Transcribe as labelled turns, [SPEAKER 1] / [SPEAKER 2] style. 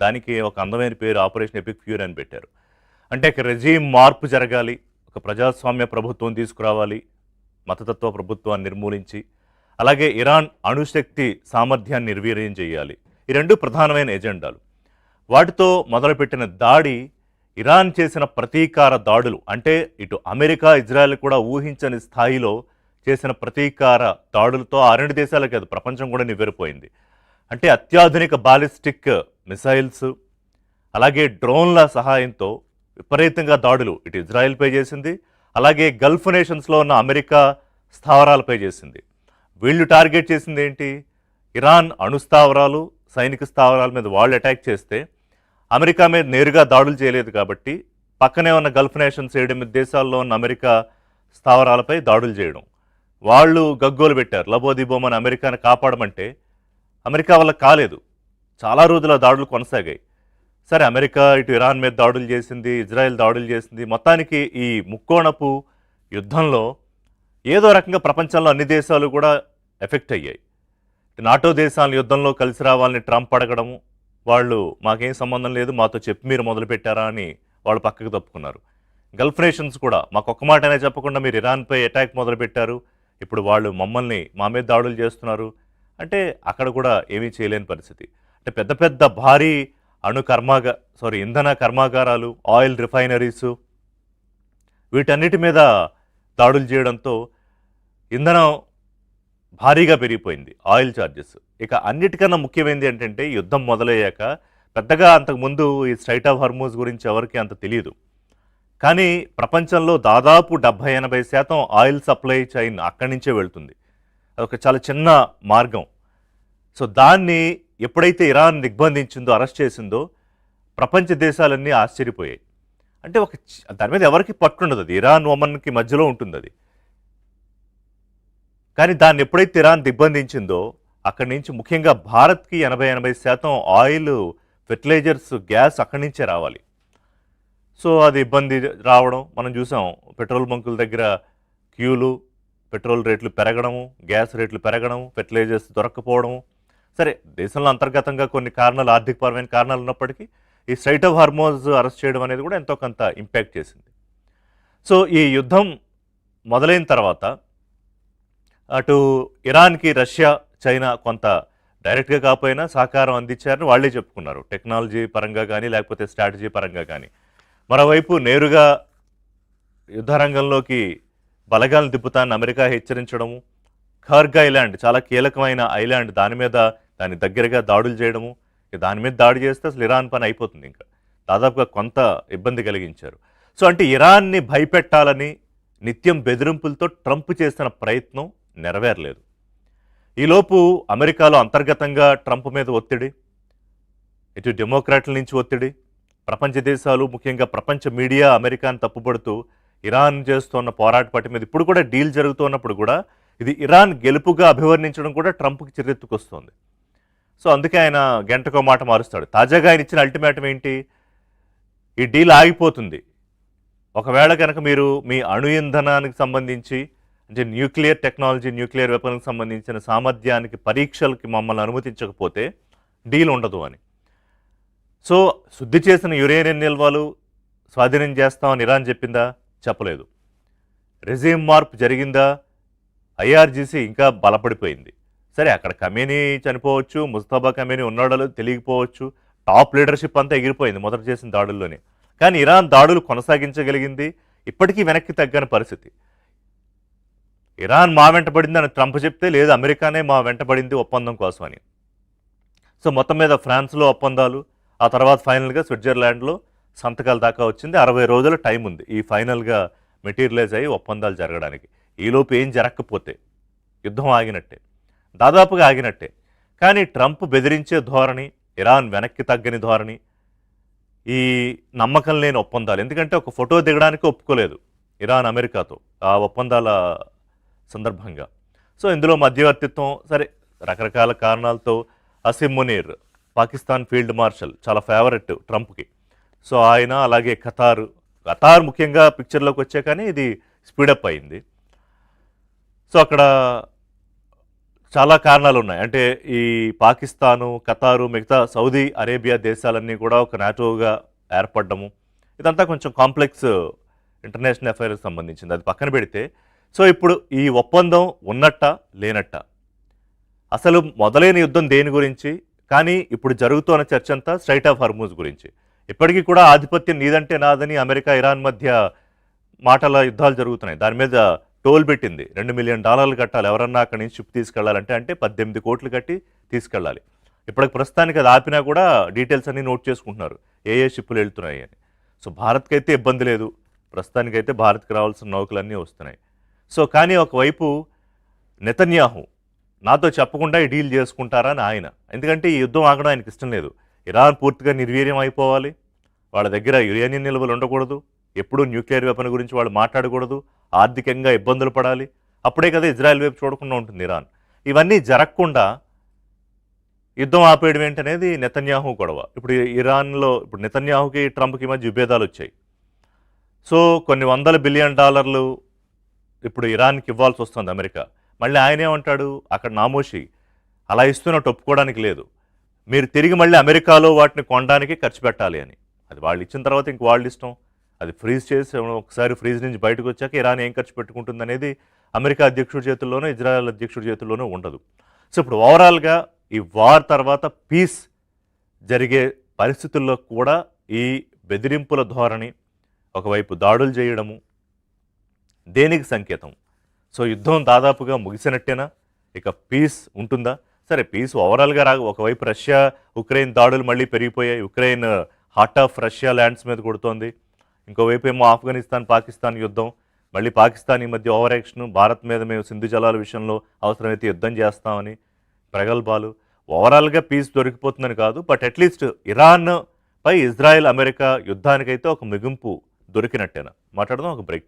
[SPEAKER 1] దానికి ఒక అందమైన పేరు ఆపరేషన్ ఎపిక్ ఫ్యూరీ అని పెట్టారు. అంటే ఒక రెజీమ్ మార్పు జరగాలి, ఒక ప్రజాస్వామ్య ప్రభుత్వం తీసుకురావాలి, మతతత్వ ప్రభుత్వాన్ని నిర్మూలించి, అలాగే ఇరాన్ అణుశక్తి సామర్థ్యాన్ని నిర్వీర్యం చేయాలి. ఈ రెండు ప్రధానమైన ఎజెండాలు. వాటితో మొదలుపెట్టిన దాడి ఇరాన్ చేసిన ప్రతీకార దాడులు, అంటే ఇటు అమెరికా ఇజ్రాయెల్ కూడా ఊహించని స్థాయిలో చేసిన ప్రతీకార దాడులతో ఆ రెండు దేశాలకి అది ప్రపంచం కూడా నివ్వెరపోయింది. అంటే అత్యాధునిక బాలిస్టిక్ మిసైల్స్, అలాగే డ్రోన్ల సహాయంతో విపరీతంగా దాడులు ఇటు ఇజ్రాయెల్పై చేసింది, అలాగే గల్ఫ్ నేషన్స్లో ఉన్న అమెరికా స్థావరాలపై చేసింది. వీళ్ళు టార్గెట్ చేసింది ఏంటి? ఇరాన్ అణుస్థావరాలు, సైనిక స్థావరాల మీద వాళ్ళు అటాక్ చేస్తే అమెరికా మీద నేరుగా దాడులు చేయలేదు కాబట్టి పక్కనే ఉన్న గల్ఫ్ నేషన్స్ 7-8 దేశాల్లో ఉన్న అమెరికా స్థావరాలపై దాడులు చేయడం. వాళ్ళు గగ్గోలు పెట్టారు, లబోదిబోమని అమెరికాను కాపాడమంటే అమెరికా వల్ల కాలేదు. చాలా రోజుల దాడులు కొనసాగాయి. సరే, అమెరికా ఇటు ఇరాన్ మీద దాడులు చేసింది, ఇజ్రాయెల్ దాడులు చేసింది. మొత్తానికి ఈ ముక్కోణపు యుద్ధంలో ఏదో రకంగా ప్రపంచంలో అన్ని దేశాలు కూడా ఎఫెక్ట్ అయ్యాయి. నాటో దేశాల యుద్ధంలో కలిసి రావాలని ట్రంప్ అడగడము, వాళ్ళు మాకేం సంబంధం లేదు, మాతో చెప్పి మీరు మొదలుపెట్టారా అని వాళ్ళు పక్కకు తప్పుకున్నారు. గల్ఫ్ నేషన్స్ కూడా మాకు ఒక్క మాటనే చెప్పకుండా మీరు ఇరాన్పై అటాక్ మొదలుపెట్టారు, ఇప్పుడు వాళ్ళు మా మీద దాడులు చేస్తున్నారు అంటే అక్కడ కూడా ఏమీ చేయలేని పరిస్థితి. అంటే పెద్ద పెద్ద భారీ ఇంధన కర్మాగారాలు, ఆయిల్ రిఫైనరీసు, వీటన్నిటి మీద దాడులు చేయడంతో ఇంధనం భారీగా పెరిగిపోయింది, ఆయిల్ ఛార్జెస్. ఇక అన్నిటికన్నా ముఖ్యమైనది ఏంటంటే యుద్ధం మొదలయ్యాక పెద్దగా అంతకుముందు ఈ స్ట్రైట్ ఆఫ్ హర్మూజ్ గురించి ఎవరికి అంత తెలియదు. కానీ ప్రపంచంలో దాదాపు 70-80% ఆయిల్ సప్లై చైన్ అక్కడి నుంచే వెళ్తుంది. అదొక చాలా చిన్న మార్గం. సో దాన్ని ఎప్పుడైతే ఇరాన్ దిగ్బంధించిందో, అరెస్ట్ చేసిందో, ప్రపంచ దేశాలన్నీ ఆశ్చర్యపోయాయి. అంటే దాని మీద ఎవరికి పట్టుండదు, అది ఇరాన్ ఒమన్కి మధ్యలో ఉంటుంది అది. కానీ దాన్ని ఎప్పుడైతే ఇరాన్ దిగ్బంధించిందో అక్కడి నుంచి ముఖ్యంగా భారత్కి 80-80% ఆయిల్, ఫెర్టిలైజర్స్, గ్యాస్ అక్కడి నుంచే రావాలి. సో అది ఇబ్బంది రావడం మనం చూసాం. పెట్రోల్ బంకుల దగ్గర క్యూలు, పెట్రోల్ రేట్లు పెరగడము, గ్యాస్ రేట్లు పెరగడం, ఫెర్టిలైజర్స్ దొరక్కపోవడము. సరే, దేశంలో అంతర్గతంగా కొన్ని కారణాలు, ఆర్థికపరమైన కారణాలు ఉన్నప్పటికీ ఈ స్ట్రైట్ ఆఫ్ హర్మూజ్ అరెస్ట్ చేయడం అనేది కూడా ఎంతో కొంత ఇంపాక్ట్ చేసింది. సో ఈ యుద్ధం మొదలైన తర్వాత అటు ఇరాన్కి రష్యా, చైనా కొంత డైరెక్ట్గా కాకపోయినా సహకారం అందించారని వాళ్ళే చెప్పుకున్నారు, టెక్నాలజీ పరంగా కానీ లేకపోతే స్ట్రాటజీ పరంగా కానీ. మరోవైపు నేరుగా యుద్ధరంగంలోకి బలగాలను దిప్పుతానని అమెరికా హెచ్చరించడము, ఖర్గ్ ఐలాండ్ చాలా కీలకమైన ఐలాండ్, దాని దగ్గరగా దాడులు చేయడము. దాని మీద దాడి చేస్తే అసలు ఇరాన్ పని అయిపోతుంది. ఇంకా దాదాపుగా కొంత ఇబ్బంది కలిగించారు. సో అంటే ఇరాన్ని భయపెట్టాలని నిత్యం బెదిరింపులతో ట్రంప్ చేసిన ప్రయత్నం నెరవేరలేదు. ఈలోపు అమెరికాలో అంతర్గతంగా ట్రంప్ మీద ఒత్తిడి, ఇటు డెమోక్రాట్ల నుంచి ఒత్తిడి, ప్రపంచ దేశాలు ముఖ్యంగా ప్రపంచ మీడియా అమెరికాను తప్పుపడుతూ ఇరాన్ చేస్తున్న పోరాటపాటి మీద ఇప్పుడు కూడా డీల్ జరుగుతున్నప్పుడు కూడా ఇది ఇరాన్ గెలుపుగా అభివర్ణించడం కూడా ట్రంప్కి చిరెత్తుకొస్తోంది. సో అందుకే ఆయన గంటకో మాట మారుస్తాడు. తాజాగా ఆయన ఇచ్చిన అల్టిమేటం ఏంటి? ఈ డీల్ ఆగిపోతుంది ఒకవేళ కనుక మీరు మీ అణు ఇంధనానికి సంబంధించి, అంటే న్యూక్లియర్ టెక్నాలజీ, న్యూక్లియర్ వెపన్కి సంబంధించిన సామర్థ్యానికి పరీక్షలకి మమ్మల్ని అనుమతించకపోతే డీల్ ఉండదు అని. సో శుద్ధి చేసిన యురేనియం నిల్వలు స్వాధీనం చేస్తామని ఇరాన్ చెప్పిందా? చెప్పలేదు. రెజీమ్ మార్పు జరిగిందా? ఐఆర్జీసీ ఇంకా బలపడిపోయింది. సరే, అక్కడ ఖమేనీ చనిపోవచ్చు, ముస్తఫా ఖమేనీ ఉన్నాడో తెలియకపోవచ్చు, టాప్ లీడర్షిప్ అంతా ఎగిరిపోయింది మొదట చేసిన దాడుల్లోనే. కానీ ఇరాన్ దాడులు కొనసాగించగలిగింది, ఇప్పటికీ వెనక్కి తగ్గని పరిస్థితి. ఇరాన్ మా వెంటబడింది అని ట్రంప్ చెప్తే, లేదు అమెరికానే మా వెంటబడింది ఒప్పందం కోసమని. సో మొత్తం మీద ఫ్రాన్స్లో ఒప్పందాలు, ఆ తర్వాత ఫైనల్గా స్విట్జర్లాండ్లో సంతకాల దాకా వచ్చింది. 60 రోజుల టైం ఉంది ఈ ఫైనల్గా మెటీరియలైజ్ అయ్యి ఒప్పందాలు జరగడానికి. ఈలోపు ఏం జరగకపోతే యుద్ధం ఆగినట్టే, దాదాపుగా ఆగినట్టే. కానీ ట్రంప్ బెదిరించే ధోరణి, ఇరాన్ వెనక్కి తగ్గని ధోరణి, ఈ నమ్మకం లేని ఒప్పందాలు. ఎందుకంటే ఒక ఫోటో దిగడానికి ఒప్పుకోలేదు ఇరాన్ అమెరికాతో ఆ ఒప్పందాల సందర్భంగా. సో ఇందులో మధ్యవర్తిత్వం, సరే రకరకాల కారణాలతో అసిమ్ మునీర్ పాకిస్తాన్ ఫీల్డ్ మార్షల్ చాలా ఫేవరెట్ ట్రంప్కి. సో ఆయన, అలాగే ఖతార్ ముఖ్యంగా పిక్చర్లోకి వచ్చే, కానీ ఇది స్పీడప్ అయింది. సో అక్కడ చాలా కారణాలు ఉన్నాయి. అంటే ఈ పాకిస్తాను, ఖతారు, మిగతా సౌదీ అరేబియా దేశాలన్నీ కూడా ఒక నాటోగా ఏర్పడడము. ఇదంతా కొంచెం కాంప్లెక్స్ ఇంటర్నేషనల్ అఫైర్స్కి సంబంధించింది. అది పక్కన పెడితే సో ఇప్పుడు ఈ ఒప్పందం ఉన్నట్టా? లేనట్టా? అసలు మొదలైన యుద్ధం దేని గురించి? కానీ ఇప్పుడు జరుగుతున్న చర్చ అంతా స్ట్రైట్ ఆఫ్ హర్మూజ్ గురించి. ఇప్పటికీ కూడా ఆధిపత్యం నీదంటే నాదని అమెరికా, ఇరాన్ మధ్య మాటల యుద్ధాలు జరుగుతున్నాయి. దాని మీద టోల్ పెట్టింది. $2 మిలియన్ కట్టాలి ఎవరన్నా అక్కడి నుంచి షిప్ తీసుకెళ్లాలంటే. అంటే 18 కోట్లు కట్టి తీసుకెళ్ళాలి. ఇప్పటికి ప్రస్తుతానికి అది ఆపినా కూడా డీటెయిల్స్ అన్ని నోట్ చేసుకుంటున్నారు, ఏ ఏ షిప్పులు వెళ్తున్నాయి అని. సో భారత్కి అయితే ఇబ్బంది లేదు, ప్రస్తుతానికైతే భారత్కి రావాల్సిన నౌకలన్నీ వస్తున్నాయి. సో కానీ ఒకవైపు నెతన్యాహు నాతో చెప్పకుండా ఈ డీల్ చేసుకుంటారా అని ఆయన. ఎందుకంటే ఈ యుద్ధం ఆగడం ఆయనకి ఇష్టం లేదు. ఇరాన్ పూర్తిగా నిర్వీర్యం అయిపోవాలి, వాళ్ళ దగ్గర యురేనియం నిల్వలు ఉండకూడదు, ఎప్పుడూ న్యూక్లియర్ వెపన్ గురించి వాళ్ళు మాట్లాడకూడదు, ఆర్థికంగా ఇబ్బందులు పడాలి. అప్పుడే కదా ఇజ్రాయెల్ వైపు చూడకుండా ఉంటుంది ఇరాన్. ఇవన్నీ జరగకుండా యుద్ధం ఆపేయడం ఏంటనేది నెతన్యాహు గొడవ. ఇప్పుడు ఇరాన్లో ఇప్పుడు నెతన్యాహుకి ట్రంప్కి మధ్య విభేదాలు వచ్చాయి. సో కొన్ని $100 బిలియన్ ఇప్పుడు ఇరాన్కి ఇవ్వాల్సి వస్తుంది అమెరికా. మళ్ళీ ఆయనేమంటాడు, అక్కడ నామోషి అలా ఇస్తున్నట్టు ఒప్పుకోవడానికి లేదు, మీరు తిరిగి మళ్ళీ అమెరికాలో వాటిని కొనడానికి ఖర్చు పెట్టాలి అని. అది వాళ్ళు ఇచ్చిన తర్వాత ఇంక వాళ్ళు ఇష్టం. అది ఫ్రీజ్ చేసి ఒకసారి ఫ్రీజ్ నుంచి బయటకు వచ్చాక ఇరాన్ ఏం ఖర్చు పెట్టుకుంటుంది అనేది అమెరికా అధ్యక్షుడి చేతుల్లోనూ ఇజ్రాయెల్ అధ్యక్షుడి చేతుల్లోనూ ఉండదు. సో ఇప్పుడు ఓవరాల్గా ఈ వార్ తర్వాత పీస్ జరిగే పరిస్థితుల్లో కూడా ఈ బెదిరింపుల ధోరణి, ఒకవైపు దాడులు చేయడము దేనికి సంకేతం? సో యుద్ధం దాదాపుగా ముగిసినట్టేనా? ఇక పీస్ ఉంటుందా? సరే పీస్ ఓవరాల్గా ఒకవైపు రష్యా ఉక్రెయిన్ దాడులు మళ్ళీ పెరిగిపోయాయి. Ukraine heart of Russia lands మీద కొడుతోంది. ఇంకోవైపు ఏమో ఆఫ్ఘనిస్తాన్ పాకిస్తాన్ యుద్ధం, మళ్ళీ పాకిస్తాన్ ఈ మధ్య ఓవర్ యాక్షన్, భారత్ మీద మేము సింధు జలాల విషయంలో అవసరమైతే యుద్ధం చేస్తామని ప్రగల్భాలు. ఓవరాల్గా పీస్ దొరికిపోతుందని కాదు, బట్ అట్లీస్ట్ ఇరాన్ పై ఇజ్రాయెల్ అమెరికా యుద్ధానికైతే ఒక ముగింపు దొరికినట్టేనా? మాట్లాడదాం ఒక బ్రేక్ తర్వాత.